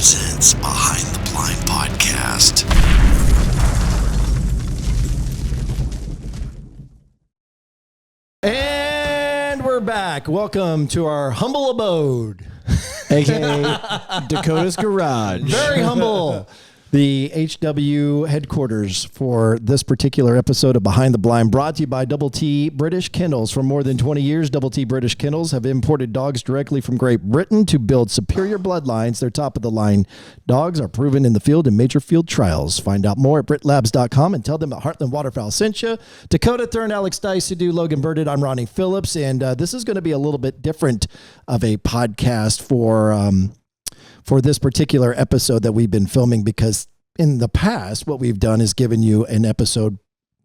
presents Behind the Blind Podcast. And we're back. Welcome to our humble abode, a.k.a. Dakota's Garage. Very humble. The HW headquarters for this particular episode of Behind the Blind, brought to you by Double T British Kennels. For more than 20 years, Double T British Kennels have imported dogs directly from Great Britain to build superior bloodlines. Their top-of-the-line dogs are proven in the field in major field trials. Find out more at britlabs.com and tell them that Heartland Waterfowl sent you. Dakota Thurn, Alex Diecidue, Logan Burditt, I'm Ronnie Philips, and this is going to be a little bit different of a podcast for this particular episode that we've been filming, because in the past, what we've done is given you an episode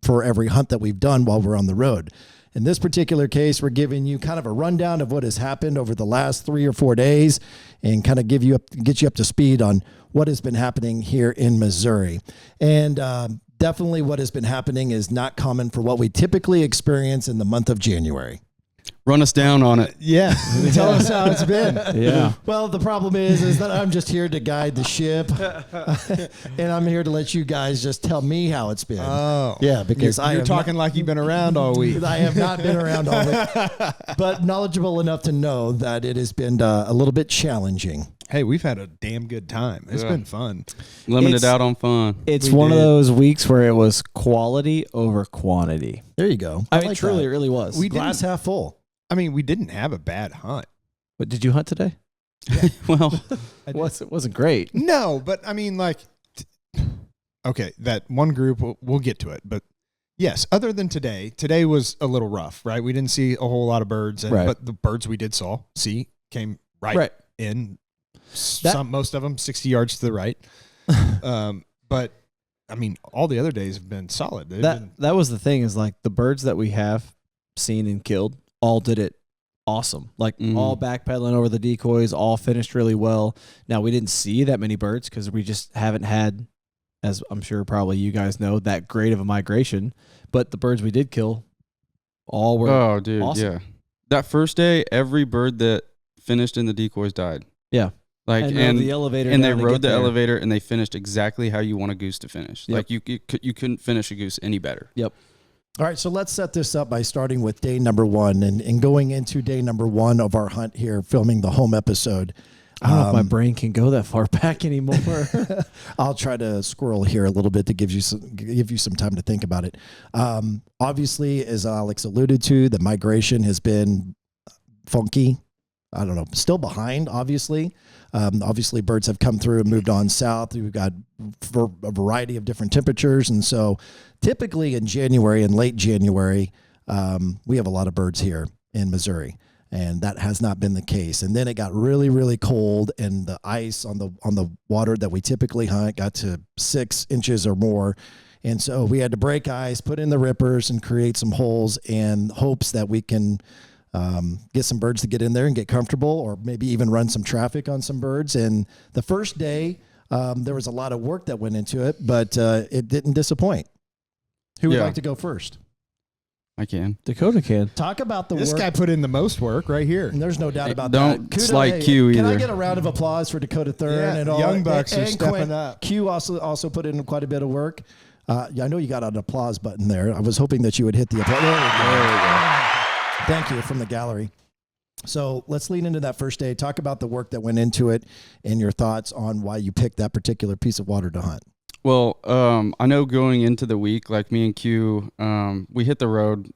for every hunt that we've done while we're on the road. In this particular case, we're giving you kind of a rundown of what has happened over the last 3 or 4 days and kind of get you up to speed on what has been happening here in Missouri. And definitely what has been happening is not common for what we typically experience in the month of January. Run us down on it. Yeah. Tell us how it's been. Yeah. Well, the problem is that I'm just here to guide the ship, and I'm here to let you guys just tell me how it's been. Oh. Yeah, because you're talking like you've been around all week. I have not been around all week, but knowledgeable enough to know that it has been a little bit challenging. Hey, we've had a damn good time. It's been fun. Limited out on fun. It's one of those weeks where it was quality over quantity. There you go. I mean, like truly, that. it really was. Glass half full. I mean, we didn't have a bad hunt. But did you hunt today? Well, It wasn't great. No, but I mean, like, okay, that one group, we'll get to it. But yes, other than today was a little rough, right? We didn't see a whole lot of birds, but the birds we did see came right in. Most of them 60 yards to the right. But I mean, all the other days have been solid. That was the thing, is like the birds that we have seen and killed all did it awesome. Like all backpedaling over the decoys, all finished really well. Now, we didn't see that many birds because we just haven't had, as I'm sure probably you guys know, that great of a migration. But the birds we did kill all were awesome. Yeah. That first day, every bird that finished in the decoys died. Yeah. Like and the elevator, and they rode the elevator, and they finished exactly how you want a goose to finish. Yep. Like you couldn't finish a goose any better. Yep. All right, so let's set this up by starting with day number one and going into day number one of our hunt here, filming the home episode. I don't know if my brain can go that far back anymore. I'll try to squirrel here a little bit to give you some time to think about it. Obviously, as Alex alluded to, the migration has been funky. I don't know, still behind, obviously. Obviously, birds have come through and moved on south. We've got a variety of different temperatures. And so typically in January and late January, we have a lot of birds here in Missouri. And that has not been the case. And then it got really, really cold, and the ice on the water that we typically hunt got to 6 inches or more. And so we had to break ice, put in the rippers, and create some holes in hopes that we can get some birds to get in there and get comfortable, or maybe even run some traffic on some birds. And the first day, there was a lot of work that went into it, but it didn't disappoint. Who would like to go first? I can. Dakota can. Talk about this guy put in the most work right here. And there's no doubt about Don't that. slight Q either. Can I get a round of applause for Dakota Thurn and all? Young Bucks are stepping Quinn. up. Q also put in quite a bit of work. Yeah, I know you got an applause button there. I was hoping that you would hit the applause. There we go. Thank you from the gallery. So let's lean into that first day. Talk about the work that went into it and your thoughts on why you picked that particular piece of water to hunt. Well, I know going into the week, like me and Q, we hit the road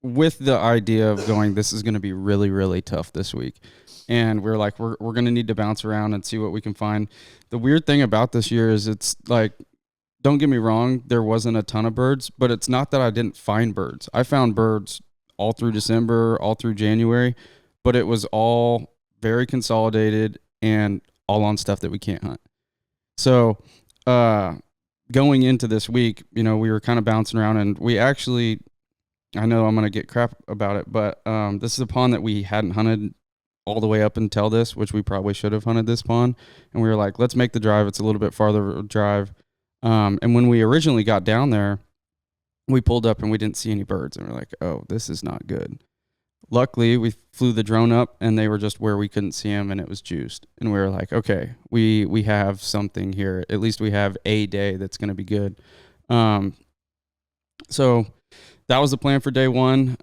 with the idea of going, this is going to be really, really tough this week. And we're like, we're going to need to bounce around and see what we can find. The weird thing about this year is it's like, don't get me wrong, there wasn't a ton of birds, but it's not that I didn't find birds. I found birds all through December, all through January, but it was all very consolidated and all on stuff that we can't hunt. So going into this week, we were kind of bouncing around, and we actually, I know I'm going to get crap about it, but this is a pond that we hadn't hunted all the way up until this, which we probably should have hunted this pond. And we were like, let's make the drive. It's a little bit farther drive. And when we originally got down there, we pulled up and we didn't see any birds, and we're like, oh, this is not good. luckily we flew the drone up and they were just where we couldn't see them and it was juiced. And we were like, okay, we have something here. At least we have a day that's going to be good. So that was the plan for day one.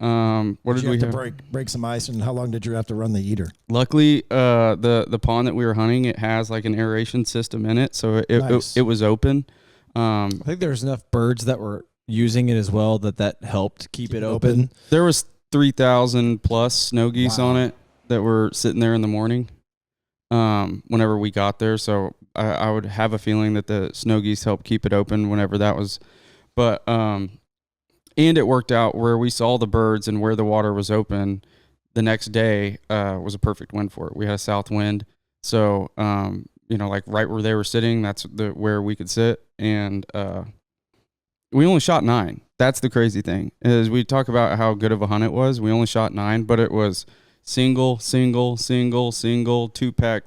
What did we have? To break some ice, and how long did you have to run the eater? Luckily, the pond that we were hunting, it has like an aeration system in it, so it was open. I think there's enough birds that were using it as well that helped keep it open. There was 3,000 plus snow geese on it that were sitting there in the morning. Whenever we got there, so I would have a feeling that the snow geese helped keep it open whenever that was, but and it worked out where we saw the birds and where the water was open. The next day was a perfect wind for it. We had a south wind, so like right where they were sitting, that's where we could sit, and we only shot 9. That's the crazy thing, is we talk about how good of a hunt it was. We only shot 9, but it was single, 2-pack,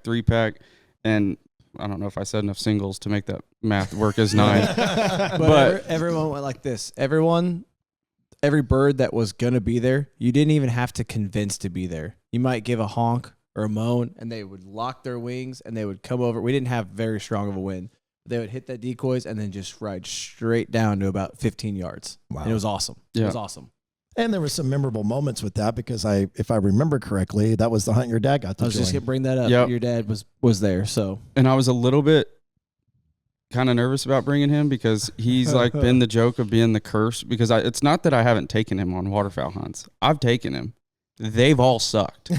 3-pack, and I don't know if I said enough singles to make that math work as 9. but everyone went like this. Every bird that was going to be there, you didn't even have to convince to be there. You might give a honk or a moan, and they would lock their wings, and they would come over. We didn't have very strong of a wind. They would hit that decoys and then just ride straight down to about 15 yards. Wow. And it was awesome. Yeah. It was awesome. And there were some memorable moments with that because if I remember correctly, that was the hunt your dad got to I was join. just going to bring that up. Yep. Your dad was there, so. And I was a little bit kind of nervous about bringing him because he's like been the joke of being the curse, because it's not that I haven't taken him on waterfowl hunts. I've taken him. They've all sucked.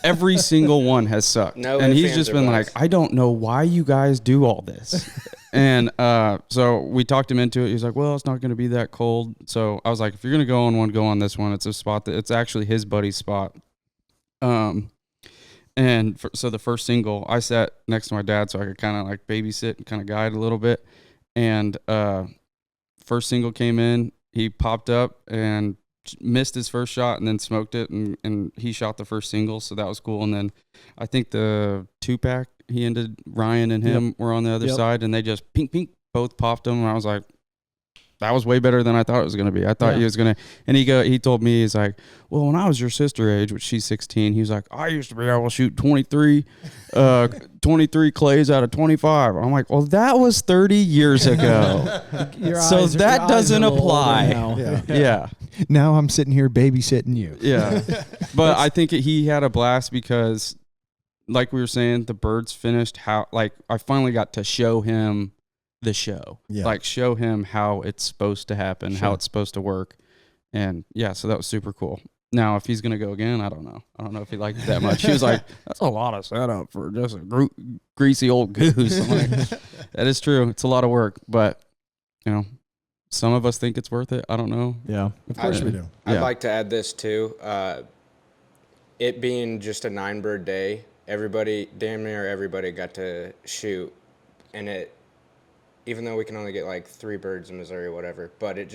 Every single one has sucked. And he's just been like, I don't know why you guys do all this. And so we talked him into it. He's like, well, it's not going to be that cold. So I was like, if you're going to go on one, go on this one. It's a spot that it's actually his buddy's spot. So the first single, I sat next to my dad so I could kind of like babysit and kind of guide a little bit. And first single came in, he popped up and missed his first shot and then smoked it, and he shot the first single, so that was cool. And then I think the 2-pack, he ended, Ryan and him were on the other side, and they just pink both popped them, and I was like, that was way better than I thought it was going to be. I thought he was going to, and he told me, he's like, well, when I was your sister age, which she's 16, he was like, I used to be able to shoot 23 clays out of 25. I'm like, well, that was 30 years ago. So that doesn't apply. Yeah. Now I'm sitting here babysitting you. Yeah. But I think he had a blast because, like we were saying, the birds finished I finally got to show him the show. Yeah. Like show him how it's supposed to happen, how it's supposed to work. And so that was super cool. Now, if he's going to go again, I don't know. I don't know if he liked it that much. He was like, that's a lot of setup for just a greasy old goose. I'm like, that is true. It's a lot of work, but some of us think it's worth it. I don't know. Yeah, of course we do. I'd like to add this too. It being just a 9-bird day, damn near everybody got to shoot, and even though we can only get like 3 birds in Missouri or whatever, but it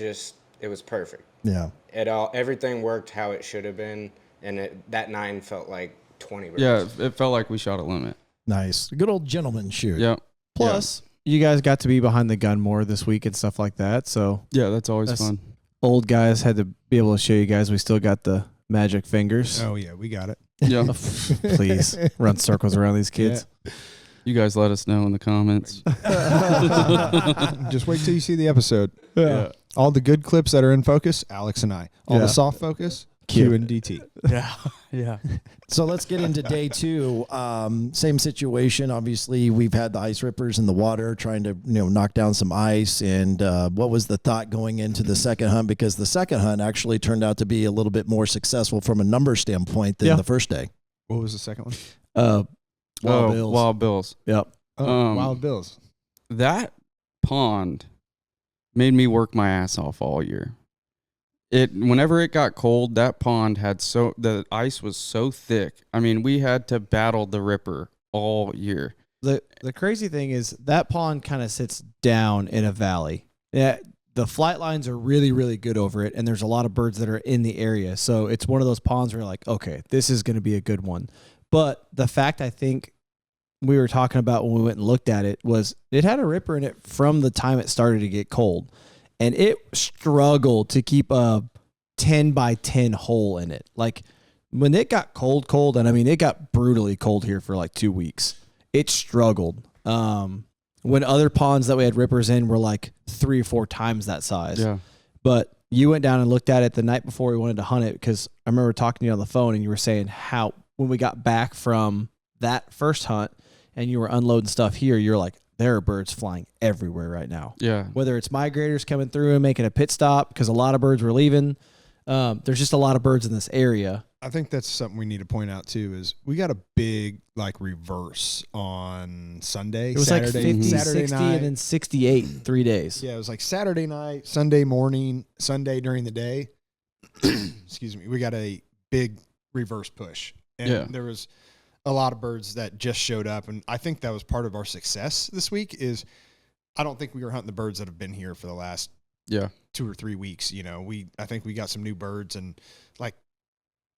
was perfect. Yeah. Everything worked how it should have been, and that 9 felt like 20 birds. Yeah, it felt like we shot a limit. Nice. Good old gentleman shoot. Yeah. Plus, you guys got to be behind the gun more this week and stuff like that, so. Yeah, that's always fun. Old guys had to be able to show you guys we still got the magic fingers. Oh, yeah, we got it. Yeah. Please, run circles around these kids. Yeah. You guys let us know in the comments. Just wait till you see the episode. Yeah. All the good clips that are in focus, Alex and I. All the soft focus, Q and DT. Yeah. So let's get into day 2. Same situation. Obviously, we've had the ice rippers in the water trying to knock down some ice. And what was the thought going into the second hunt? Because the second hunt actually turned out to be a little bit more successful from a number standpoint than the first day. What was the second one? Wild Bills. Yep. Wild Bills. That pond made me work my ass off all year. Whenever it got cold, that pond the ice was so thick. I mean, we had to battle the ripper all year. The crazy thing is that pond kind of sits down in a valley. Yeah, the flight lines are really, really good over it, and there's a lot of birds that are in the area. So it's one of those ponds where you're like, okay, this is going to be a good one. But the fact I think we were talking about when we went and looked at it was it had a ripper in it from the time it started to get cold. And it struggled to keep a 10 by 10 hole in it. Like when it got cold, and I mean, it got brutally cold here for like 2 weeks. It struggled. When other ponds that we had rippers in were like 3 or 4 times that size. Yeah. But you went down and looked at it the night before we wanted to hunt it, because I remember talking to you on the phone and you were saying how when we got back from that first hunt and you were unloading stuff here, you're like, there are birds flying everywhere right now. Yeah. Whether it's migrators coming through and making a pit stop because a lot of birds were leaving. There's just a lot of birds in this area. I think that's something we need to point out too, is we got a big like reverse on Sunday. It was Saturday, like 50, Saturday 60, night. and then 68 in 3 days. Yeah, it was like Saturday night, Sunday morning, Sunday during the day. Excuse me. We got a big reverse push. And there was a lot of birds that just showed up. And I think that was part of our success this week is I don't think we were hunting the birds that have been here for the last 2 or 3 weeks. You know, I think we got some new birds, and like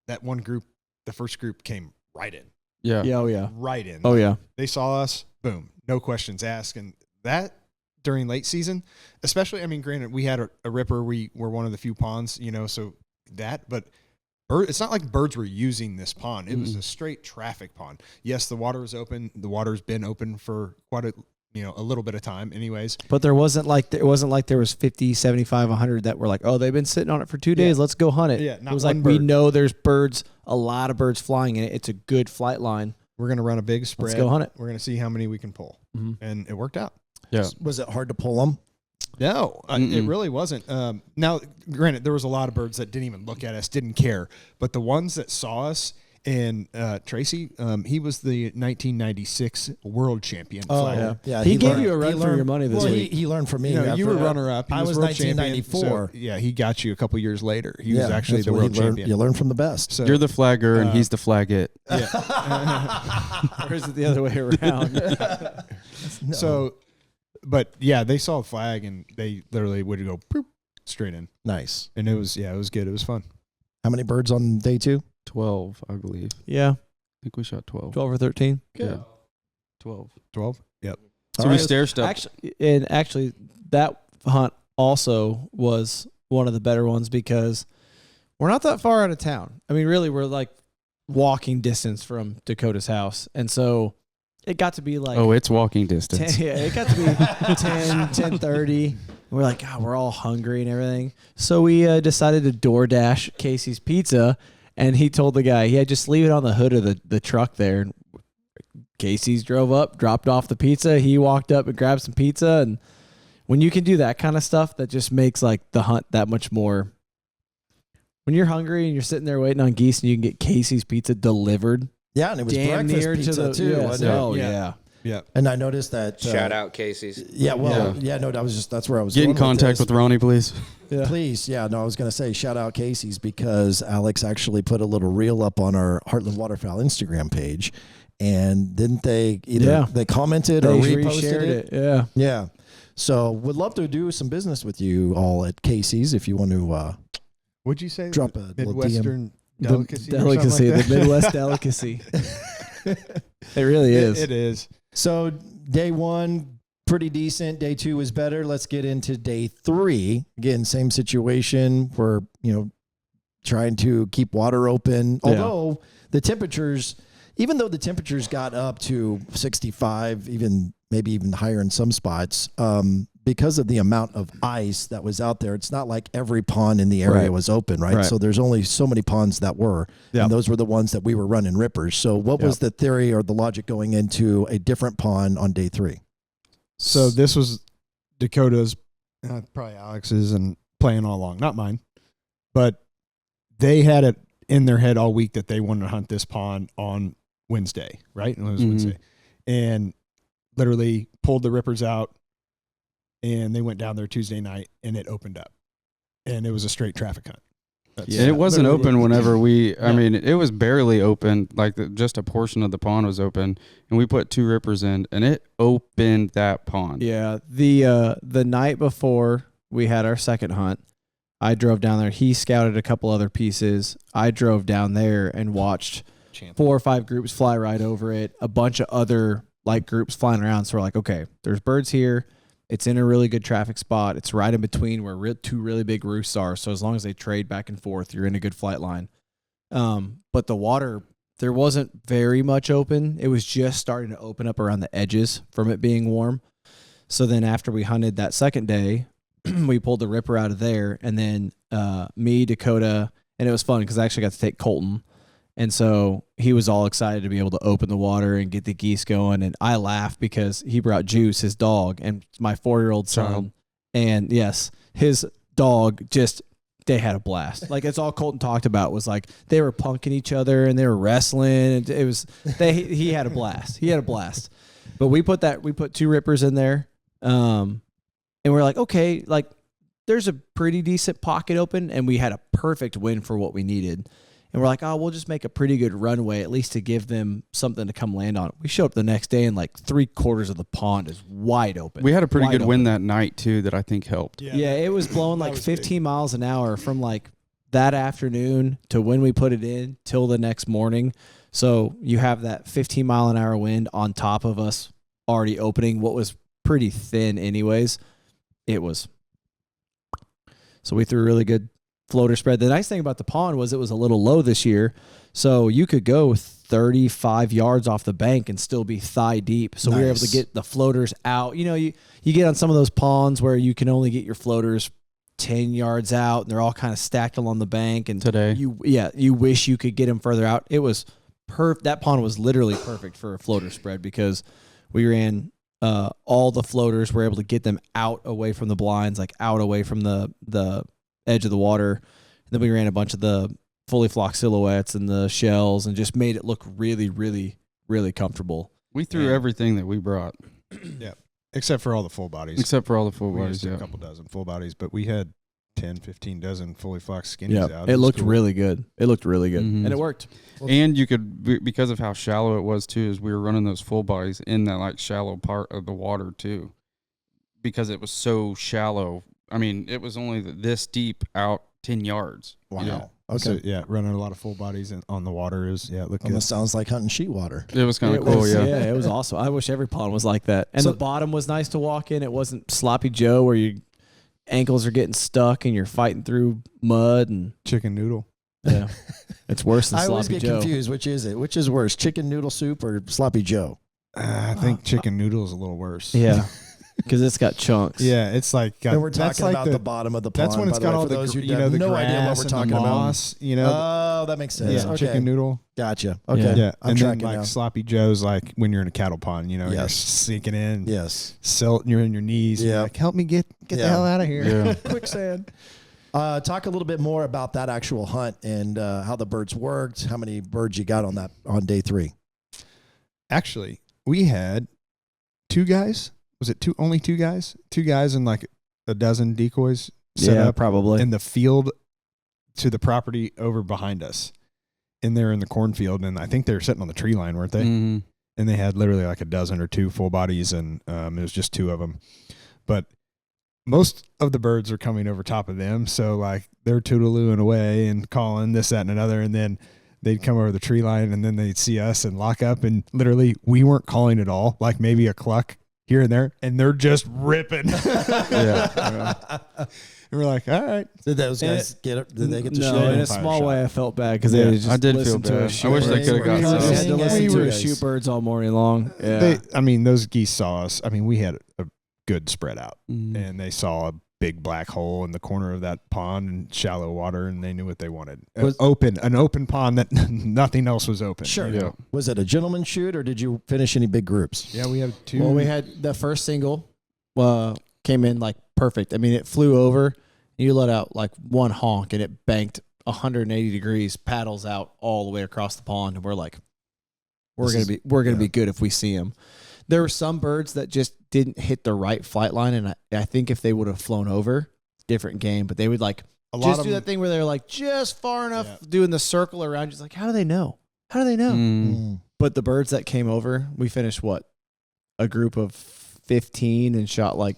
that one group, the first group came right in. Yeah. Yeah. Oh, yeah. Right in. Oh, yeah. They saw us, boom, no questions asked. And that during late season, especially, I mean, granted, we had a ripper. We were one of the few ponds, you know, so that, but it's not like birds were using this pond. It was a straight traffic pond. Yes, the water was open. The water's been open for quite a little bit of time anyways. But it wasn't like there was 50, 75, 100 that were like, oh, they've been sitting on it for 2 days. Let's go hunt it. Yeah, it was like, we know there's birds, a lot of birds flying in it. It's a good flight line. We're going to run a big spread. Let's go hunt it. We're going to see how many we can pull. And it worked out. Yeah. Was it hard to pull them? No, it really wasn't. Now, granted, there was a lot of birds that didn't even look at us, didn't care. But the ones that saw us, and Tracy, he was the 1996 world champion. Oh, yeah. He gave you a run for your money this week. He learned from me. You were runner-up. I was world 1994. champion, so, yeah, he got you a couple years later. He was actually the world champion. You learn from the best. So, you're the flagger, and he's the flaggett. Yeah. Or is it the other way around? No. So, but yeah, they saw a flag, and they literally would go poop, straight in. Nice. And it was good. It was fun. How many birds on day 2? 12, I believe. Yeah. I think we shot 12. 12 or 13. Yeah. 12. 12? Yep. So we stair stepped. Actually, that hunt also was one of the better ones because we're not that far out of town. I mean, really, we're like walking distance from Dakota's house. And so it got to be like... Oh, it's walking distance. 10, yeah, it got to be 10:30. We're like, God, we're all hungry and everything. So we decided to DoorDash Casey's Pizza. And he told the guy, just leave it on the hood of the truck there. And Casey's drove up, dropped off the pizza. He walked up and grabbed some pizza. And when you can do that kind of stuff, that just makes like the hunt that much more. When you're hungry and you're sitting there waiting on geese and you can get Casey's Pizza delivered. Yeah, and it was damn breakfast near pizza too. Yeah, Wasn't it? oh, yeah. Yeah. And I noticed that. Shout out Casey's. Yeah, well, no, that's where I was Get in going contact with Ronnie, please. Yeah. Please, I was going to say shout out Casey's because Alex actually put a little reel up on our Heartland Waterfowl Instagram page, and didn't they? They commented or reposted it. Yeah, yeah. So would love to do some business with you all at Casey's if you want to. Would you say drop a Midwestern delicacy? Delicacy, the Midwest delicacy. It really is. It is. So day 1, pretty decent. Day 2 was better. Let's get into day 3. Again, same situation. We're, trying to keep water open. Yeah. Although the temperatures, even though the temperatures got up to 65, maybe even higher in some spots, because of the amount of ice that was out there, it's not like every pond in the area was open, right? So there's only so many ponds that were, and those were the ones that we were running rippers. So what was the theory or the logic going into a different pond on day 3? So this was Dakota's, probably Alex's, and playing all along, not mine, but they had it in their head all week that they wanted to hunt this pond on Wednesday, right? It was Wednesday, and literally pulled the rippers out. And they went down there Tuesday night, and it opened up, and it was a straight traffic hunt. And it wasn't open whenever I mean, it was barely open. Like just a portion of the pond was open, and we put 2 rippers in, and it opened that pond. Yeah, the night before we had our second hunt, I drove down there. He scouted a couple other pieces. I drove down there and watched 4 or 5 groups fly right over it. A bunch of other like groups flying around. So we're like, okay, there's birds here. It's in a really good traffic spot. It's right in between where two really big roosts are. So as long as they trade back and forth, you're in a good flight line. But the water, there wasn't very much open. It was just starting to open up around the edges from it being warm. So then after we hunted that second day, we pulled the ripper out of there, and then me, Dakota, and it was fun because I actually got to take Colton. And so he was all excited to be able to open the water and get the geese going. And I laughed because he brought Juice, his dog, and my 4-year-old son. And yes, his dog they had a blast. Like, it's all Colton talked about was like they were punking each other and they were wrestling. And it was, he had a blast. He had a blast. But we put 2 rippers in there. And we're like, okay, like there's a pretty decent pocket open, and we had a perfect wind for what we needed. And we're like, oh, we'll just make a pretty good runway, at least to give them something to come land on. We show up the next day, and like 3/4 of the pond is wide open. We had a pretty good wind that night, too, that I think helped. Yeah, it was blowing like 15 miles an hour from like that afternoon to when we put it in till the next morning. So you have that 15-mile-an-hour wind on top of us already opening what was pretty thin anyways. It was. So we threw a really good floater spread. The nice thing about the pond was it was a little low this year, so you could go 35 yards off the bank and still be thigh deep. So we were able to get the floaters out. You know, you get on some of those ponds where you can only get your floaters 10 yards out, and they're all kind of stacked along the bank. And today, you wish you could get them further out. It was that pond was literally perfect for a floater spread because we ran all the floaters. Were able to get them out away from the blinds, like out away from the edge of the water. And then we ran a bunch of the fully flocked silhouettes and the shells and just made it look really, really, really comfortable. We threw everything that we brought. Yeah. Except for all the full bodies. Except for all the full bodies, a couple dozen full bodies, but we had 10, 15 dozen fully flocked skinnies out. It looked really good. It looked really good. Mm-hmm. And it worked. And you could, because of how shallow it was too, is we were running those full bodies in that like shallow part of the water too. Because it was so shallow. I mean, it was only this deep out 10 yards. Wow. Yeah. Okay. So, running a lot of full bodies on the water it looked good. Almost sounds like hunting sheet water. It was kind of cool, yeah. Yeah, it was awesome. I wish every pond was like that. And the bottom was nice to walk in. It wasn't sloppy Joe where your ankles are getting stuck and you're fighting through mud and chicken noodle. Yeah. It's worse than I sloppy always get Joe. confused. Which is it? Which is worse, chicken noodle soup or sloppy Joe? I think chicken noodle is a little worse. Yeah. Because it's got chunks. Yeah, it's like and we're talking about the bottom of the pond. That's when it's got all the those who the have no grass idea what we're talking and the about. moss, Oh, that makes sense. Yeah, Okay. chicken noodle. Gotcha. Okay. Yeah, I'm and then tracking like now. sloppy Joe's like when you're in a cattle pond, you're Yes. sinking in. Yes. Silt, and you're in your knees. Yeah. You're like, help me get the hell out of here. Yeah. Quicksand. Talk a little bit more about that actual hunt and how the birds worked. How many birds you got on day 3? Actually, we had 2 guys. Was it only 2 guys? 2 guys and like a dozen decoys set up probably. in the field to the property over behind us. In there in the cornfield, and I think they were sitting on the tree line, weren't they? Mm-hmm. And they had literally like a dozen or 2 full bodies, and it was just 2 of them. But most of the birds are coming over top of them, so like they're toodalooing away and calling this, that, and another, and then they'd come over the tree line, and then they'd see us and lock up, and literally we weren't calling at all, like maybe a cluck here and there, and they're just ripping. Yeah. And we're like, all right. Did those guys Did they get to No, shoot? in a Fire small shot. way, I felt bad because they just I did feel listened to bad. us I wish they could have got We some. had to listen We to were- us shoot birds all morning long. Yeah. Those geese saw us. I mean, we had a good spread out, Mm-hmm. and they saw a big black hole in the corner of that pond and shallow water, and they knew what they wanted. An open pond that nothing else was open. Sure. Yeah. Was it a gentleman shoot, or did you finish any big groups? Yeah, we have 2. Well, we had the first single came in like perfect. I mean, it flew over. You let out like one honk, and it banked 180 degrees, paddles out all the way across the pond, and we're like, we're gonna be good if we see them. There were some birds that just didn't hit the right flight line, and I think if they would have flown over, different game. But they would like just do that thing where they're like just far enough doing the circle around. Just like, how do they know? How do they know? Mm. But the birds that came over, we finished a group of 15 and shot like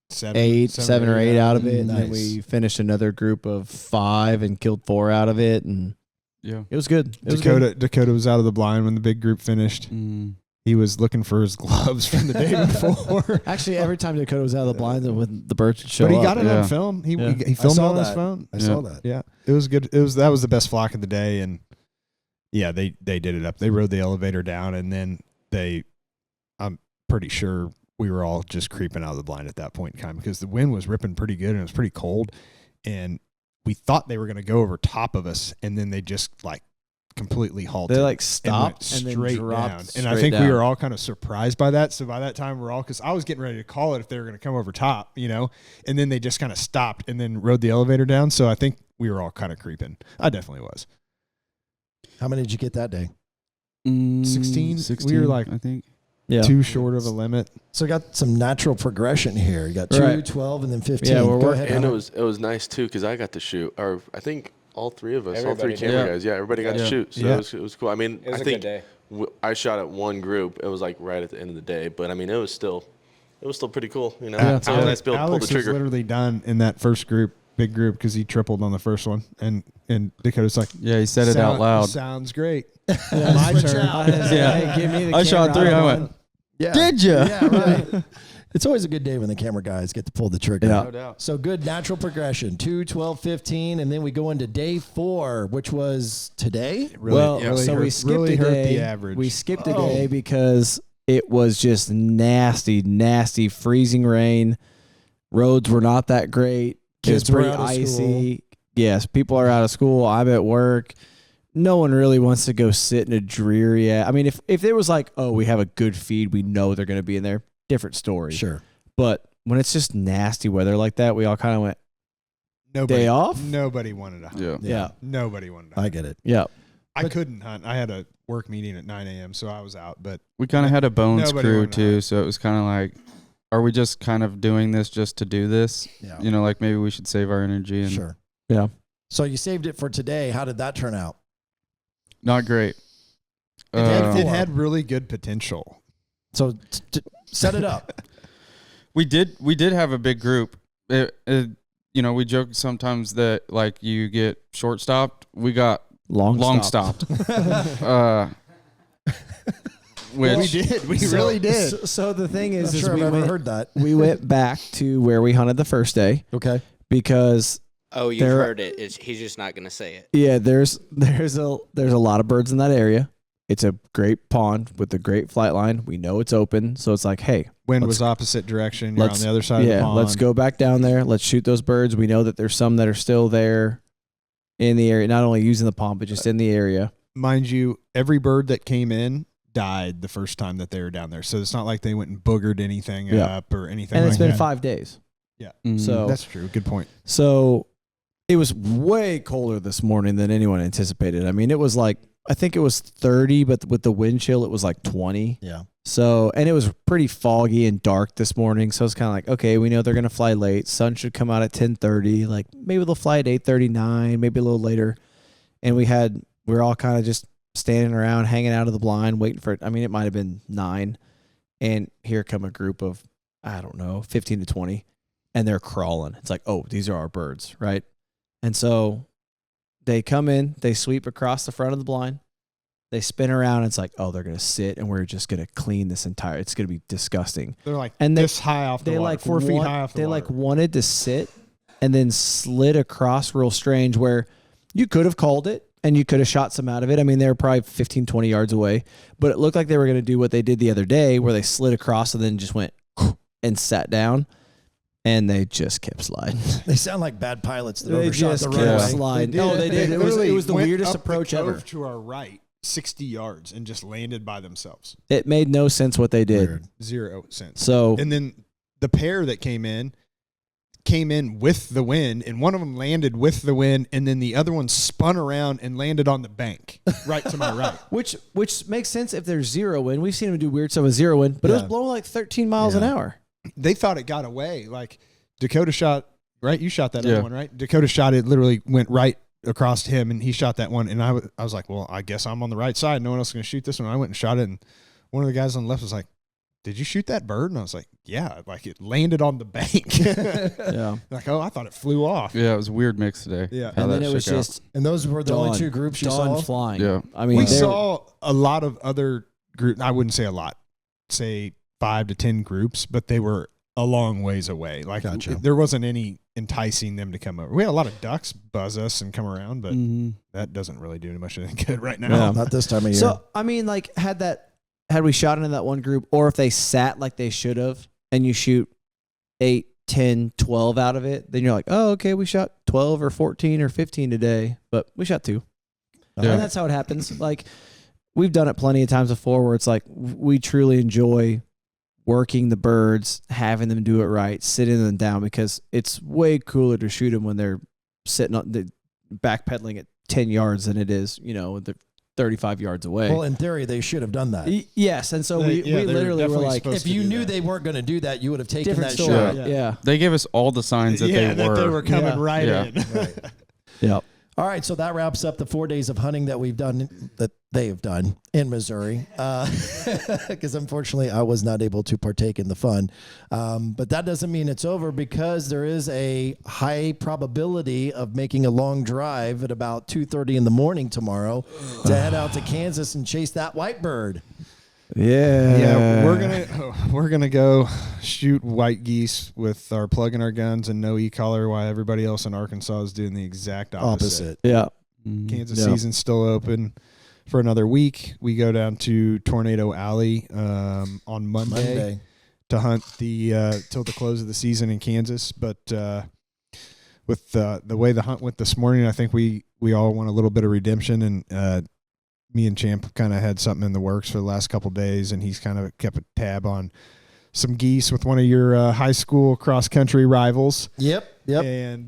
7 or 8 out of it. And then we finished another group of 5 and killed 4 out of it. And Yeah. it was good. It was good. Dakota was out of the blind when the big group finished. Mm. He was looking for his gloves from the day before. Actually, every time Dakota was out of the blinds, when the birds would show But he up. got it on film. He filmed it on his phone. I saw that. Yeah, it was good. That was the best flock of the day, and yeah, they did it up. They rode the elevator down, and then I'm pretty sure we were all just creeping out of the blind at that point in time because the wind was ripping pretty good and it was pretty cold, and we thought they were going to go over top of us, and then they just like completely halted. They like stopped and then straight dropped down. And I think we were all kind of surprised by that. So by that time, we're all, because I was getting ready to call it if they were going to come over top, and then they just kind of stopped and then rode the elevator down. So I think we were all kind of creeping. I definitely was. How many did you get that day? 16. We were like, I think. Yeah. Too short of a limit. So you got some natural progression here. You got 2, 12, and then 15. Yeah, we're Go working. ahead. And it was nice too because I got to shoot. Or I think all three of us, all Everybody three did. camera guys, everybody got to shoot. So it was cool. I mean, It was I a think good day. I shot at one group. It was like right at the end of the day, but I mean, it was still pretty cool. Yeah, How nice to be able to pull the Alex was trigger. literally done in that first group, big group, because he tripled on the first one, and Dakota's like, Yeah, he said it out loud. Sounds great. My turn. Hey, give me the I shot camera. 3. I went, Yeah. did you? Yeah, right. It's always a good day when the camera guys get to pull the trigger. Yeah. No doubt. So good natural progression, 2, 12, 15, and then we go into day 4, which was today. Well, really so hurt, we skipped really a hurt day. the average. We skipped a day because it was just nasty, freezing rain. Roads were not that great. Kids It's pretty were out of icy. Yes, people are out of school. I'm at work. No one really wants to go sit in a dreary. I mean, if there was like, oh, we have a good feed, we know they're going to be in there. Different story. Sure. But when it's just nasty weather like that, we all kind of went, day off? Nobody wanted to hunt. yeah. Nobody wanted to hunt. I get it. Yeah. I couldn't hunt. I had a work meeting at 9 a.m., so I was out. But We kind of had a bones Nobody crew wanted to too, hunt. so it was kind of like, are we just kind of doing this just to do this? Yeah. Like maybe we should save our energy. And Sure. Yeah. So you saved it for today. How did that turn out? Not great. it had really good potential. So set it up. We did have a big group. We joke sometimes that like you get short stopped. We got long stopped. Which We did. We really did. So the thing I'm is, not sure I've ever heard that. we went back to where we hunted the first day Okay. because Oh, you've There- heard it. He's just not going to say it. yeah, there's a lot of birds in that area. It's a great pond with a great flight line. We know it's open, so it's like, hey, Wind was opposite direction. You're on let's- the other side of the pond. let's go back down there. Let's shoot those birds. We know that there's some that are still there in the area, not only using the pond but just in the area. Mind you, every bird that came in died the first time that they were down there. So it's not like they went and boogered anything Yeah. up or anything And like it's been that. 5 days. Mhm. So That's true. Good point. So it was way colder this morning than anyone anticipated. I mean, it was like, I think it was 30, but with the wind chill, it was like 20. Yeah. So, and it was pretty foggy and dark this morning. So it's kind of like, okay, we know they're going to fly late. Sun should come out at 10:30. Like maybe they'll fly at 8:39, maybe a little later. And we were all kind of just standing around, hanging out of the blind, waiting for it. I mean, it might have been 9. And here come a group of, I don't know, 15 to 20. And they're crawling. It's like, oh, these are our birds, right? And so they come in, they sweep across the front of the blind, they spin around, and it's like, oh, they're going to sit, and we're just going to clean this entire, it's going to be disgusting. They're like And this high off the They water, like 4 feet high off the They water. like wanted to sit and then slid across real strange where you could have called it and you could have shot some out of it. I mean, they were probably 15, 20 yards away, but it looked like they were going to do what they did the other day where they slid across and then just went and sat down. And they just kept sliding. They sound like bad pilots that They overshot just the kept runway. sliding. No, they did. It was literally the went weirdest up approach the cove ever. to our right, 60 yards, and just landed by themselves. It made no sense what they did. Weird. 0 sense. So And then the pair that came in with the wind, and one of them landed with the wind, and then the other one spun around and landed on the bank right to my right. which makes sense if there's 0 wind. We've seen them do weird stuff with 0 wind, but it was Yeah. blowing like 13 miles an hour. They thought it got away. Like Dakota shot, right? You shot that Yeah. other one, right? Dakota shot it, literally went right across to him, and he shot that one. And I was like, well, I guess I'm on the right side. No one else is going to shoot this one. I went and shot it, and one of the guys on the left was like, did you shoot that bird? And I was like, yeah, like it landed on the bank. Yeah. Like, oh, I thought it flew off. Yeah, it was a weird mix today. Yeah. how And then that it was shook out. just And those were the only 2 groups you dawn saw? flying. Yeah. I mean, We they were- saw a lot of other group. I wouldn't say a lot, say 5 to 10 groups, but they were a long ways away. Like there wasn't any enticing them to come over. We had a lot of ducks buzz us and come around, but that doesn't really do much good right now. No, not this time of year. So, I mean, like, had we shot into that one group, or if they sat like they should have, and you shoot 8, 10, 12 out of it, then you're like, oh, okay, we shot 12 or 14 or 15 today, but we shot 2. Yeah. And that's how it happens. Like, we've done it plenty of times before where it's like we truly enjoy working the birds, having them do it right, sitting them down, because it's way cooler to shoot them when they're sitting on the backpedaling at 10 yards than it is, they're 35 yards away. Well, in theory, they should have done that. Yes, and so we literally were like, if you knew they weren't going to do that, you would have taken that shot. Yeah. They gave us all the signs that they were coming right in. Right. Yep. All right, so that wraps up the 4 days of hunting that we've done, that they have done in Missouri. Because unfortunately, I was not able to partake in the fun. But that doesn't mean it's over, because there is a high probability of making a long drive at about 2:30 in the morning tomorrow to head out to Kansas and chase that white bird. Yeah, we're gonna go shoot white geese with our plug in our guns and no e-collar, while everybody else in Arkansas is doing the exact opposite. Yeah, Kansas season's still open for another week. We go down to Tornado Alley on Monday to hunt till the close of the season in Kansas. But with the way the hunt went this morning, I think we all want a little bit of redemption, and me and Champ kind of had something in the works for the last couple of days, and he's kind of kept a tab on some geese with one of your high school cross-country rivals. Yep. And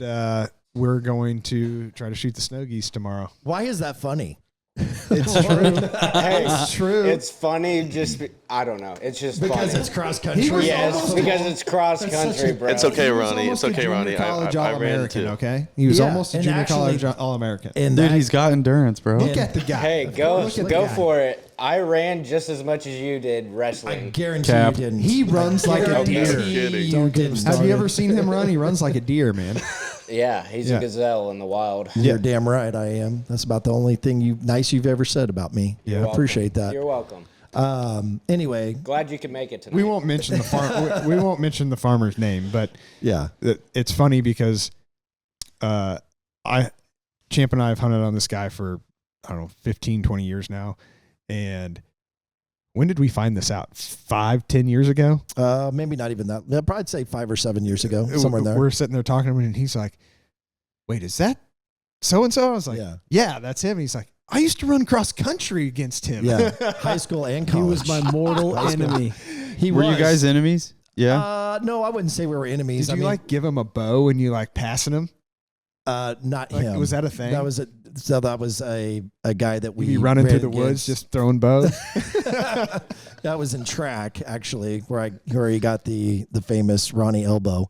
we're going to try to shoot the snow geese tomorrow. Why is that funny? It's true. Hey, it's true. It's funny. I don't know. It's just because funny. it's cross country. Yes, because it's cross country, bro. It's okay, Ronnie. It's okay, Ronnie. I ran too. Okay, he was almost a junior college All-American. Dude, he's got endurance, bro. Look at the guy. Hey, go for it. I ran just as much as you did wrestling. I guarantee you didn't. He runs like a deer. Don't get him started. Have you ever seen him run? He runs like a deer, man. Yeah, he's a gazelle in the wild. You're damn right I am. That's about the only thing you've ever said about me. Yeah, I appreciate that. You're welcome. Anyway, glad you could make it tonight. We won't mention we won't mention the farmer's name, but yeah, it's funny because Champ and I have hunted on this guy for 15, 20 years now, and when did we find this out? 5-10 years ago? Maybe not even that. I'd probably say 5 or 7 years ago, somewhere in there. We're sitting there talking to him, and he's like, "Wait, is that so and so?" I was like, "Yeah, that's him." He's like, "I used to run cross country against him." Yeah, high school and college. He was my mortal enemy. Were you guys enemies? Yeah. No, I wouldn't say we were enemies. Did you give him a bow and you passing him? Not him. Was that a thing? That was a guy that we running through the woods just throwing bows. That was in track, actually, where he got the famous Ronnie elbow,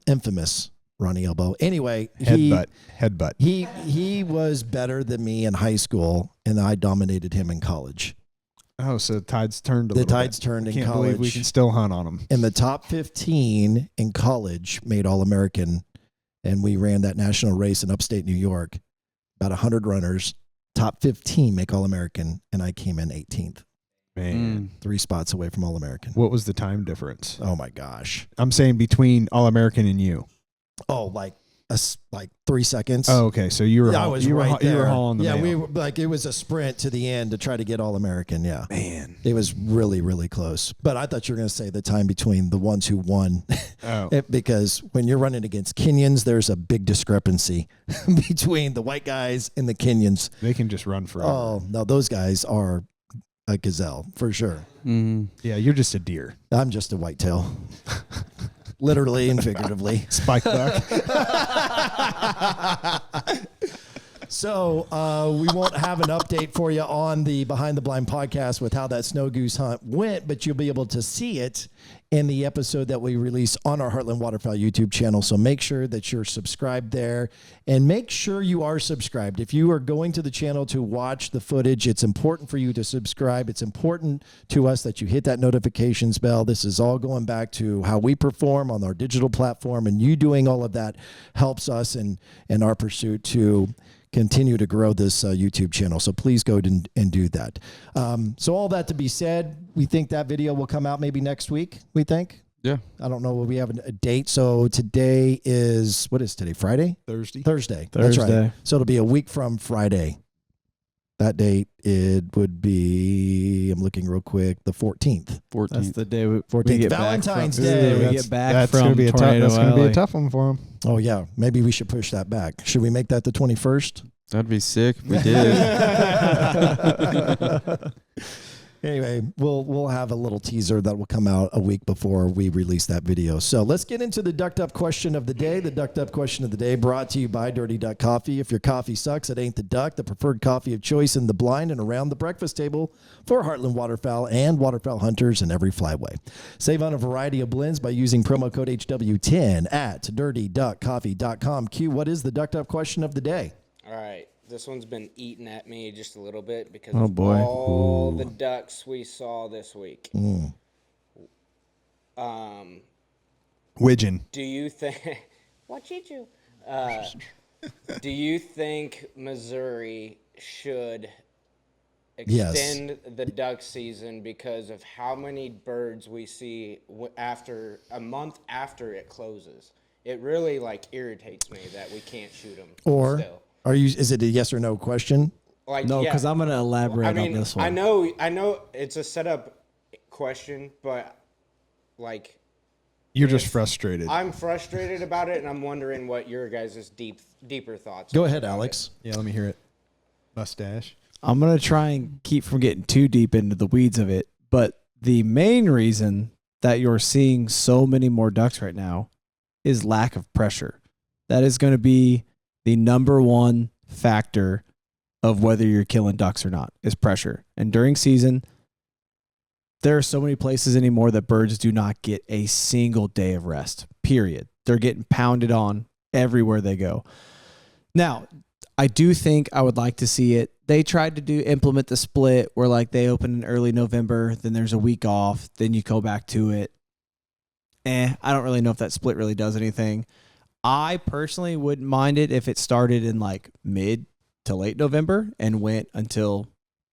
infamous Ronnie elbow. Anyway, headbutt. He was better than me in high school, and I dominated him in college. Oh, so the tides turned. The tides turned in college. Can't believe we can still hunt on them. In the top 15 in college, made All-American. And we ran that national race in upstate New York. About 100 runners, top 15 make All-American, and I came in 18th. Man. 3 spots away from All-American. What was the time difference? Oh, my gosh. I'm saying between All-American and you. Oh, like 3 seconds. Oh, okay. So you were you were hauling the mail. we were it was a sprint to the end to try to get All-American. Yeah, man, it was really, really close. But I thought you were going to say the time between the ones who won. Oh, because when you're running against Kenyans, there's a big discrepancy between the white guys and the Kenyans. They can just run forever. Oh no, those guys are a gazelle for sure. Mm-hmm. Yeah, you're just a deer. I'm just a whitetail. Literally and figuratively. Spike buck. So we won't have an update for you on the Behind the Blind podcast with how that snow goose hunt went, but you'll be able to see it in the episode that we release on our Heartland Waterfowl YouTube channel. So make sure that you're subscribed there, and make sure you are subscribed. If you are going to the channel to watch the footage, it's important for you to subscribe. It's important to us that you hit that notifications bell. This is all going back to how we perform on our digital platform, and you doing all of that helps us in our pursuit to continue to grow this YouTube channel. So please go and do that. So all that to be said, we think that video will come out maybe next week, we think. Yeah. I don't know. We have a date. So today is, what is today? Friday? Thursday. That's right. So it'll be a week from Friday. That date, it would be, I'm looking real quick, the 14th. That's the day we 14th. get Valentine's back Day. We get back that's from gonna be Tornado That's going to be a Alley. tough one for him. Oh, yeah. Maybe we should push that back. Should we make that the 21st? That'd be sick if we did. Anyway, we'll have a little teaser that will come out a week before we release that video. So let's get into the Ducked Up question of the day. The Ducked Up question of the day brought to you by Dirty Duck Coffee. If your coffee sucks, it ain't the duck. The preferred coffee of choice in the blind and around the breakfast table for Heartland Waterfowl and waterfowl hunters in every flyway. Save on a variety of blends by using promo code HW10 at dirtyduckcoffee.com. Q, what is the Ducked Up question of the day? All right. This one's been eating at me just a little bit because Oh, of boy. all the ducks we saw this week. Widgeon. Do you think? What you do? Do you think Missouri should extend the duck season because of how many birds we see after a month after it closes? It really irritates me that we can't shoot them. Or still. is it a yes or no question? No, because I'm going to elaborate on this one. I know it's a setup question, but you're just frustrated. I'm frustrated about it, and I'm wondering what your guys' deeper thoughts. Go ahead, Alex. Yeah, let me hear it. Mustache. I'm going to try and keep from getting too deep into the weeds of it, but the main reason that you're seeing so many more ducks right now is lack of pressure. That is going to be the number one factor of whether you're killing ducks or not, is pressure. And during season, there are so many places anymore that birds do not get a single day of rest, period. They're getting pounded on everywhere they go. Now, I do think I would like to see it. They tried to implement the split where they open in early November, then there's a week off, then you go back to it. I don't really know if that split really does anything. I personally wouldn't mind it if it started in mid to late November and went until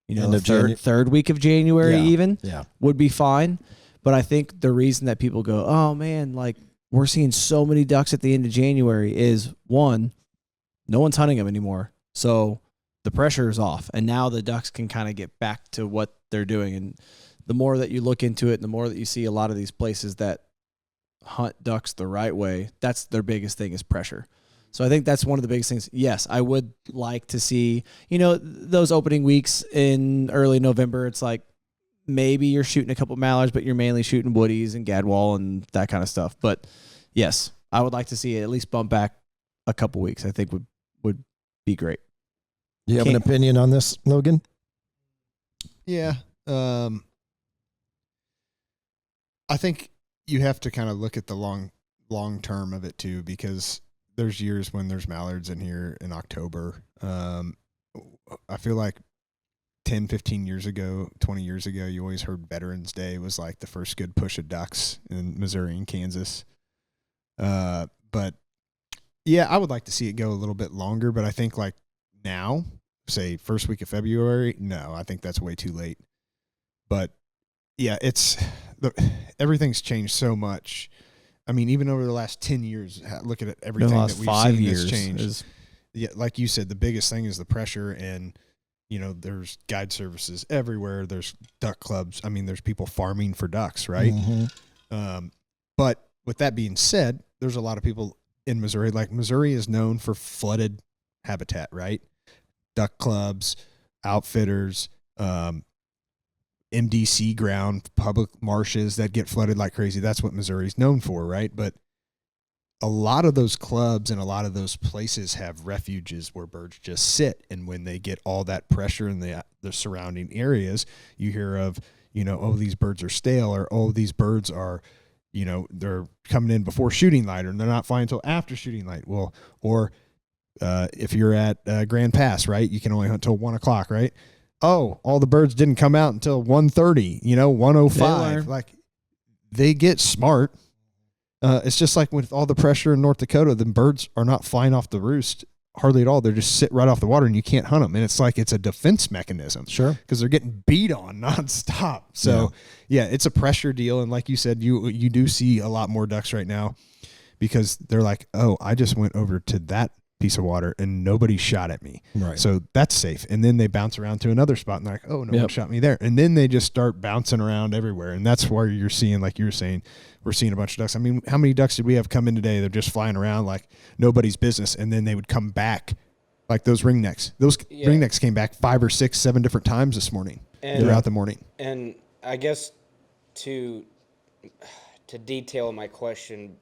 the third week of January would be fine. But I think the reason that people go, oh man, we're seeing so many ducks at the end of January is, one, no one's hunting them anymore. So the pressure is off. And now the ducks can kind of get back to what they're doing. And the more that you look into it, the more that you see a lot of these places that hunt ducks the right way, that's their biggest thing is pressure. So I think that's one of the biggest things. Yes, I would like to see, those opening weeks in early November. It's maybe you're shooting a couple mallards, but you're mainly shooting woodies and gadwall and that kind of stuff. But yes, I would like to see it at least bump back a couple weeks. I think would be great. You have an opinion on this, Logan? Yeah. I think you have to kind of look at the long term of it too, because there's years when there's mallards in here in October. I feel like 10, 15 years ago, 20 years ago, you always heard Veterans Day was the first good push of ducks in Missouri and Kansas. But yeah, I would like to see it go a little bit longer, but I think now, say first week of February, no, I think that's way too late. But yeah, everything's changed so much. I mean, even over the last 10 years, look at everything that we've seen that's changed. Yeah, like you said, the biggest thing is the pressure, and there's guide services everywhere. There's duck clubs. I mean, there's people farming for ducks, right? Mm-hmm. But with that being said, there's a lot of people in Missouri. Missouri is known for flooded habitat, right? Duck clubs, outfitters, MDC ground, public marshes that get flooded like crazy. That's what Missouri's known for, right? But a lot of those clubs and a lot of those places have refuges where birds just sit. And when they get all that pressure in the surrounding areas, you hear of, oh, these birds are stale, or, oh, these birds are, they're coming in before shooting light, or they're not flying until after shooting light. Well, or if you're at Grand Pass, right, you can only hunt till 1 o'clock, right? Oh, all the birds didn't come out until 1:30, 1:05. They get smart. It's just with all the pressure in North Dakota, the birds are not flying off the roost hardly at all. They're just sit right off the water and you can't hunt them. And it's like it's a defense mechanism. Sure. Because they're getting beat on nonstop. So, yeah, it's a pressure deal. And like you said, you do see a lot more ducks right now because they're like, oh, I just went over to that piece of water and nobody shot at me. Right. So that's safe. And then they bounce around to another spot and they're like, oh, no one shot me there. And then they just start bouncing around everywhere. And that's where you're seeing, like you were saying, we're seeing a bunch of ducks. I mean, how many ducks did we have come in today? They're just flying around like nobody's business. And then they would come back like those ringnecks. Those ringnecks came back 5 or 6, 7 different times this morning throughout the morning. And I guess to detail my question,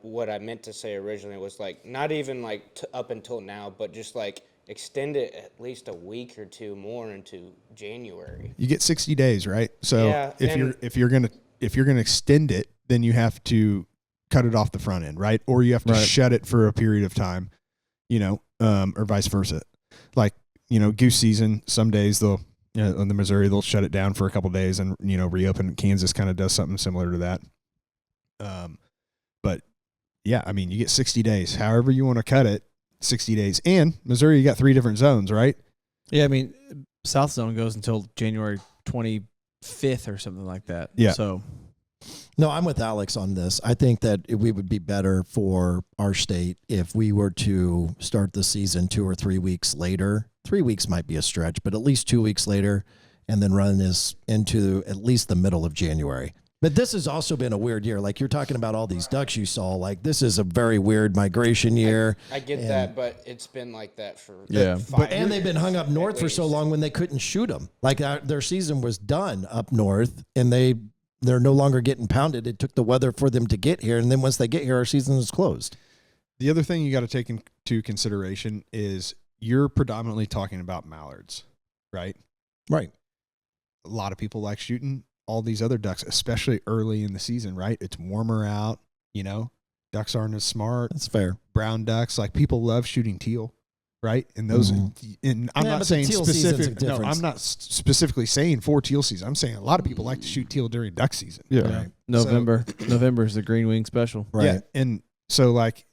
what I meant to say originally was like not even like up until now, but just like extend it at least a week or two more into January. You get 60 days, right? So if you're gonna extend it, then you have to cut it off the front end, right? Or you have to shut it for a period of time, or vice versa. Like goose season, some days they'll in the Missouri they'll shut it down for a couple of days and reopen. Kansas kind of does something similar to that. But yeah, I mean, you get 60 days, however you want to cut it, 60 days. And Missouri, you got 3 different zones, right? Yeah, I mean, South Zone goes until January 25th or something like that. Yeah. So, no, I'm with Alex on this. I think that we would be better for our state if we were to start the season 2 or 3 weeks later. 3 weeks might be a stretch, but at least 2 weeks later, and then run this into at least the middle of January. But this has also been a weird year. Like you're talking about all these ducks you saw. Like this is a very weird migration year. I get that, but it's been like that for 5 years. And they've been hung up north for so long when they couldn't shoot them. Like their season was done up north, and they're no longer getting pounded. It took the weather for them to get here, and then once they get here, our season is closed. The other thing you got to take into consideration is you're predominantly talking about mallards, right? Right. A lot of people like shooting all these other ducks, especially early in the season, right? It's warmer out, ducks aren't as smart. That's fair. Brown ducks, like people love shooting teal, right? And those, and I'm not saying specific. No, I'm not specifically saying for teal season. I'm saying a lot of people like to shoot teal during duck season. Yeah, right? November is the green wing special, right? Yeah, and so like,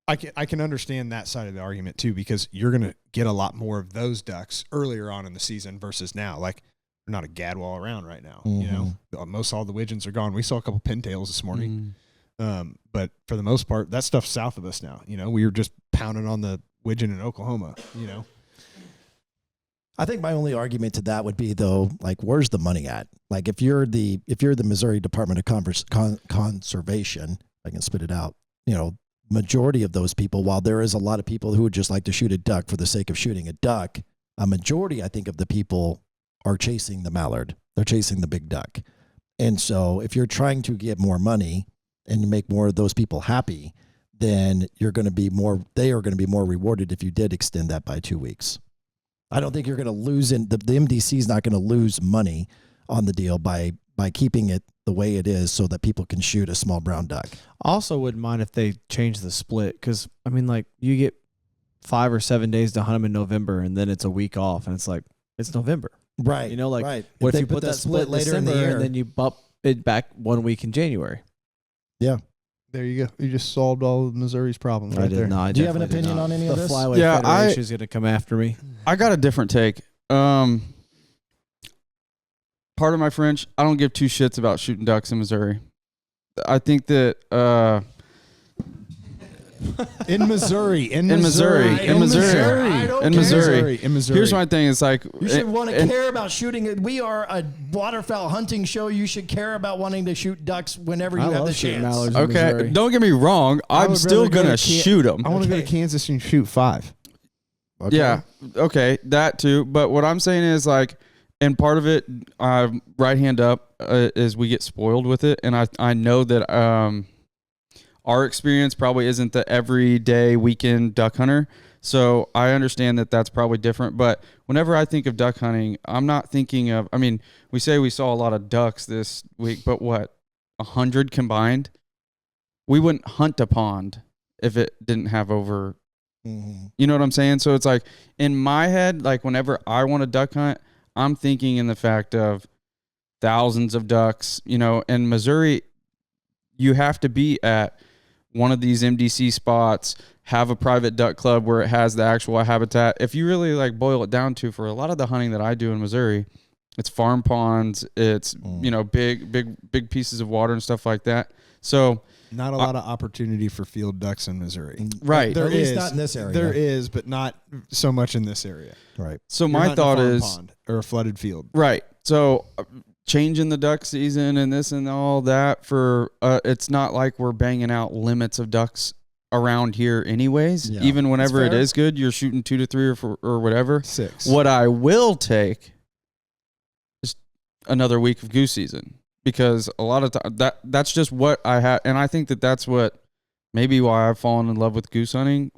I can understand that side of the argument too, because you're gonna get a lot more of those ducks earlier on in the season versus now. Like, there's not a gadwall around right now. Most all the widgeons are gone. We saw a couple pintails this morning. But for the most part, that stuff's south of us now. We were just pounding on the widgeon in Oklahoma, I think my only argument to that would be though, like, where's the money at? Like if you're the Missouri Department of Conservation, I can spit it out, majority of those people, while there is a lot of people who would just like to shoot a duck for the sake of shooting a duck, a majority, I think, of the people are chasing the mallard. They're chasing the big duck. And so if you're trying to get more money and make more of those people happy, then they are going to be more rewarded if you did extend that by 2 weeks. I don't think you're going to lose the MDC is not going to lose money on the deal by keeping it the way it is so that people can shoot a small brown duck. I also wouldn't mind if they change the split because, I mean, like you get 5 or 7 days to hunt them in November and then it's a week off and it's like, it's November. Right. Right. What if you put that split later in the year and then you bump it back 1 week in January? Yeah. There you go. You just solved all of Missouri's problems right there. No, do you have an opinion on any of this? The Flyweight Federation is going to come after me. I got a different take. Part of my French, I don't give 2 shits about shooting ducks in Missouri. I think that in Missouri. Here's my thing. It's like you should want to care about shooting it. We are a waterfowl hunting show. You should care about wanting to shoot ducks whenever you have the chance. Okay, don't get me wrong. I'm still gonna shoot them. I want to go to Kansas and shoot 5. Okay. Yeah. Okay, that too. But what I'm saying is like, and part of it, right hand up, is we get spoiled with it, and I know that our experience probably isn't the everyday weekend duck hunter. So I understand that that's probably different. But whenever I think of duck hunting, I'm not thinking of, I mean, we say we saw a lot of ducks this week, but what, 100 combined? We wouldn't hunt a pond if it didn't have over, you know what I'm saying? So it's like in my head, like whenever I want to duck hunt, I'm thinking in the fact of thousands of ducks, in Missouri, you have to be at one of these MDC spots, have a private duck club where it has the actual habitat. If you really like boil it down to, for a lot of the hunting that I do in Missouri, it's farm ponds, it's big pieces of water and stuff like that. So not a lot of opportunity for field ducks in Missouri. Right. At least not in this area. There is, but not so much in this area. Right. So You're my hunting a thought farm is pond or a flooded field. right. So changing the duck season and this and all that for it's not like we're banging out limits of ducks around here anyways. Yeah. Even whenever it fair. is good, you're shooting 2 to 3 or whatever. 6. What I will take is another week of goose season, because a lot of that's just what I have, and I think that's what maybe why I've fallen in love with goose hunting,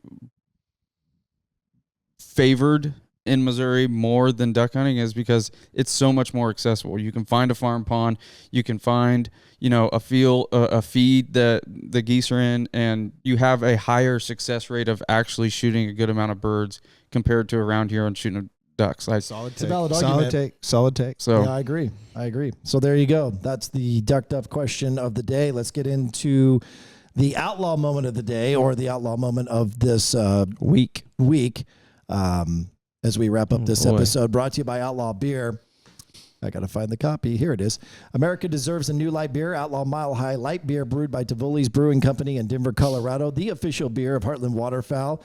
favored in Missouri more than duck hunting, is because it's so much more accessible. You can find a farm pond, you can find, a feed that the geese are in, and you have a higher success rate of actually shooting a good amount of birds compared to around here and shooting ducks. Solid It's a take. valid argument. Solid take. So Yeah, I agree. So there you go. That's the ducked up question of the day. Let's get into the outlaw moment of the day, or the outlaw moment of this week. As we wrap up this episode, brought to you by Outlaw Beer. I got to find the copy. Here it is. America deserves a new light beer. Outlaw Mile High Light Beer, brewed by Tivoli's Brewing Company in Denver, Colorado. The official beer of Heartland Waterfowl.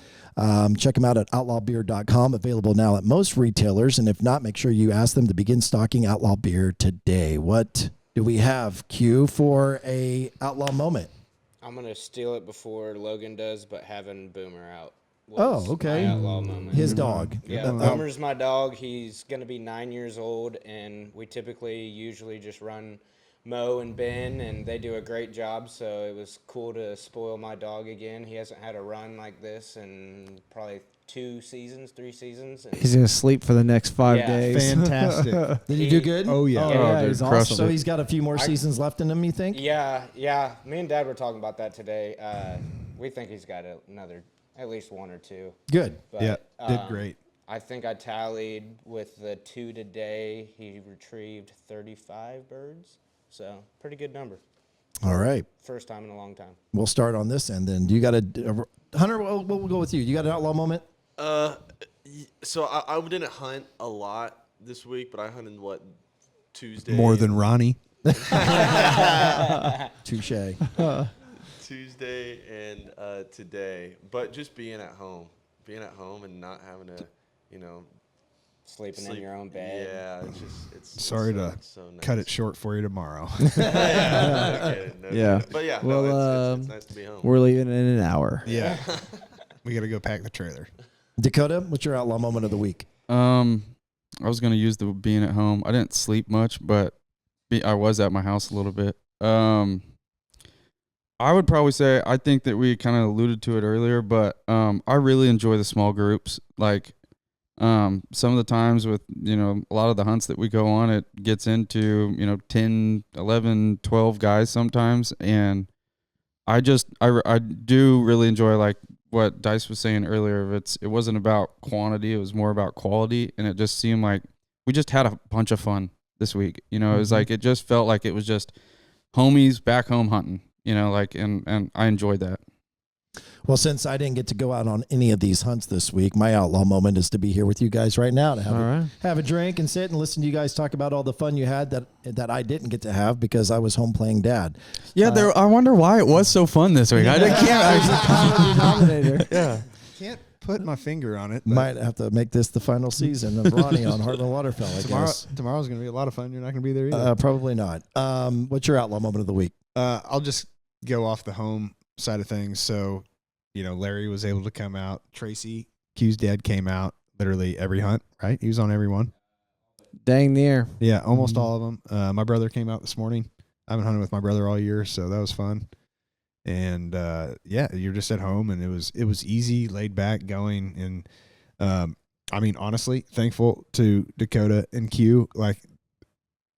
Check them out at outlawbeer.com. Available now at most retailers. And if not, make sure you ask them to begin stocking Outlaw Beer today. What do we have, Q, for a outlaw moment? I'm going to steal it before Logan does, but having Boomer out. Oh, okay. My outlaw moment. His dog. Yeah, Boomer's my dog. He's going to be 9 years old, and we usually just run Mo and Ben, and they do a great job, so it was cool to spoil my dog again. He hasn't had a run like this in probably 3 seasons. And He's going to sleep for the next 5 days. Fantastic. Did he do good? Oh, yeah. Yeah, dude, he's crushed awesome. So he's got a few more seasons left in him, you think? Yeah. Me and Dad were talking about that today. We think he's got another, at least 1 or 2. Good. But, Yeah, did great. I think I tallied with the 2 today. He retrieved 35 birds. So, pretty good number. All right. First time in a long time. We'll start on this end then. Do you got a Hunter, we'll go with you. You got an outlaw moment? So I didn't hunt a lot this week, but I hunted Tuesday. More than Ronnie. Touche. Tuesday and today, but just being at home and not having to, Sleeping in your own bed. Yeah, it's Sorry to so nice. cut it short for you tomorrow. No kidding. Yeah. But yeah, Well, it's nice to be home. We're leaving in an hour. Yeah. We got to go pack the trailer. Dakota, what's your outlaw moment of the week? I was gonna use the being at home. I didn't sleep much, but I was at my house a little bit. I would probably say, I think that we kind of alluded to it earlier, but I really enjoy the small groups. Like some of the times with a lot of the hunts that we go on, it gets into 10, 11, 12 guys sometimes, and I do really enjoy, like what Dice was saying earlier. It wasn't about quantity, it was more about quality, and it just seemed like we just had a bunch of fun this week. It was like, it just felt like it was just homies back home hunting, and I enjoyed that. Well, since I didn't get to go out on any of these hunts this week, my outlaw moment is to be here with you guys right now, to have a drink and sit and listen to you guys talk about all the fun you had that I didn't get to have because I was home playing dad. Yeah, I wonder why it was so fun this week. I can't. Yeah. Can't put my finger on it. but Might have to make this the final season of Ronnie on Heartland Waterfowl, I guess. Tomorrow's going to be a lot of fun. You're not going to be there either. Probably not. What's your outlaw moment of the week? I'll just go off the home side of things. So, Larry was able to come out. Tracy, Q's dad, came out literally every hunt, right? He was on every one. Dang near. Yeah, almost all of them. My brother came out this morning. I haven't hunted with my brother all year, so that was fun. And you're just at home, and it was easy, laid back, going. And honestly, thankful to Dakota and Q. Like,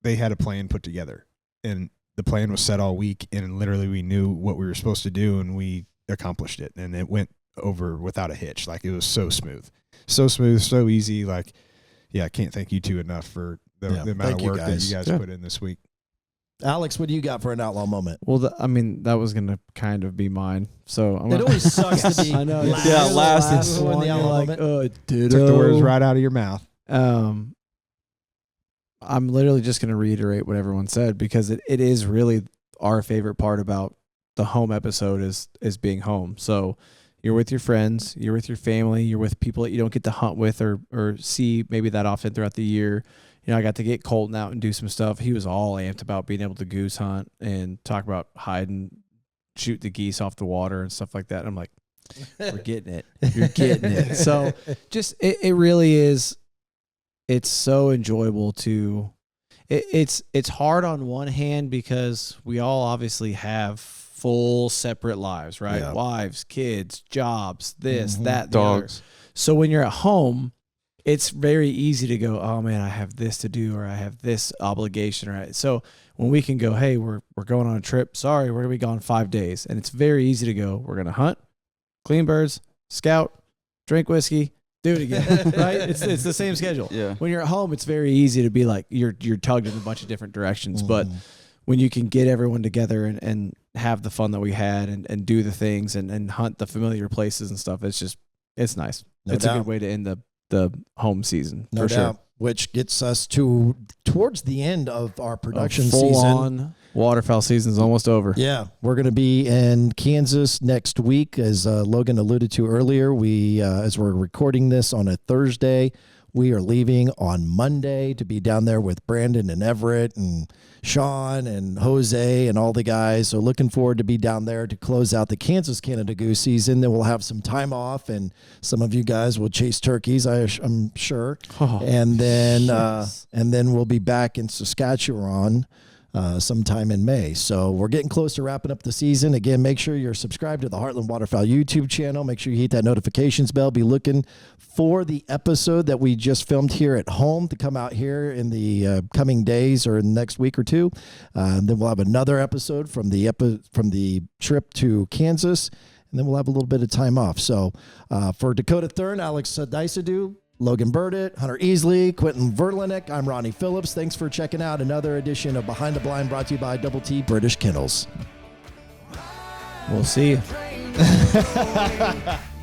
they had a plan put together, and the plan was set all week, and literally we knew what we were supposed to do, and we accomplished it, and it went over without a hitch. Like, it was so smooth, so easy. Like, I can't thank you two enough for the amount of work that you guys put in this week. Alex, what do you got for an outlaw moment? Well, that was gonna kind of be mine. So It always sucks to be I know. last one. in the You're outlaw like, moment. Took the words right out of your mouth. I'm literally just going to reiterate what everyone said because it is really our favorite part about the home episode is being home. So you're with your friends, you're with your family, you're with people that you don't get to hunt with or see maybe that often throughout the year. You know, I got to get Colton out and do some stuff. He was all amped about being able to goose hunt and talk about hiding, shoot the geese off the water and stuff like that. And I'm like, we're getting it. You're getting it. So just, it really is. It's so enjoyable to, it's hard on one hand because we all obviously have full separate lives, right? Yeah. Wives, kids, jobs, this, that, the Dogs. other. So when you're at home, it's very easy to go, oh man, I have this to do or I have this obligation, right? So when we can go, hey, we're going on a trip. Sorry, we're gonna be gone 5 days, and it's very easy to go. We're gonna hunt, clean birds, scout, drink whiskey, do it again, right? It's the same schedule. Yeah. When you're at home, it's very easy to be like you're tugged in a bunch of different directions, but when you can get everyone together and have the fun that we had and do the things and hunt the familiar places and stuff, it's nice. No It's doubt. a good way to end the home season. No for doubt. sure. Which gets us towards the end of our production Full season. on waterfowl season is almost over. Yeah, we're going to be in Kansas next week, as Logan alluded to earlier. We, as we're recording this on a Thursday, we are leaving on Monday to be down there with Brandon and Everett and Sean and Jose and all the guys. So looking forward to be down there to close out the Kansas Canada Goose season. Then we'll have some time off, and some of you guys will chase turkeys, I'm sure. Oh, and then we'll be back in Saskatchewan sometime in May. So we're getting close to wrapping up the season. Again, make sure you're subscribed to the Heartland Waterfowl YouTube channel. Make sure you hit that notifications bell. Be looking for the episode that we just filmed here at home to come out here in the coming days or in the next week or two. Then we'll have another episode from the trip to Kansas, and then we'll have a little bit of time off. So for Dakota Thurn, Alex Diecidue, Logan Burditt, Hunter Easley, Quentin Verlinek, I'm Ronnie Philips. Thanks for checking out another edition of Behind the Blind, brought to you by Double T British Kennels. we'll see you.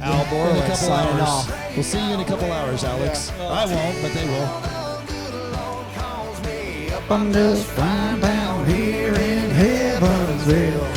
Al Borland signing off. We'll see you in a couple hours, Alex. I won't, but they will. I'm just flying down here in Heaven'sville.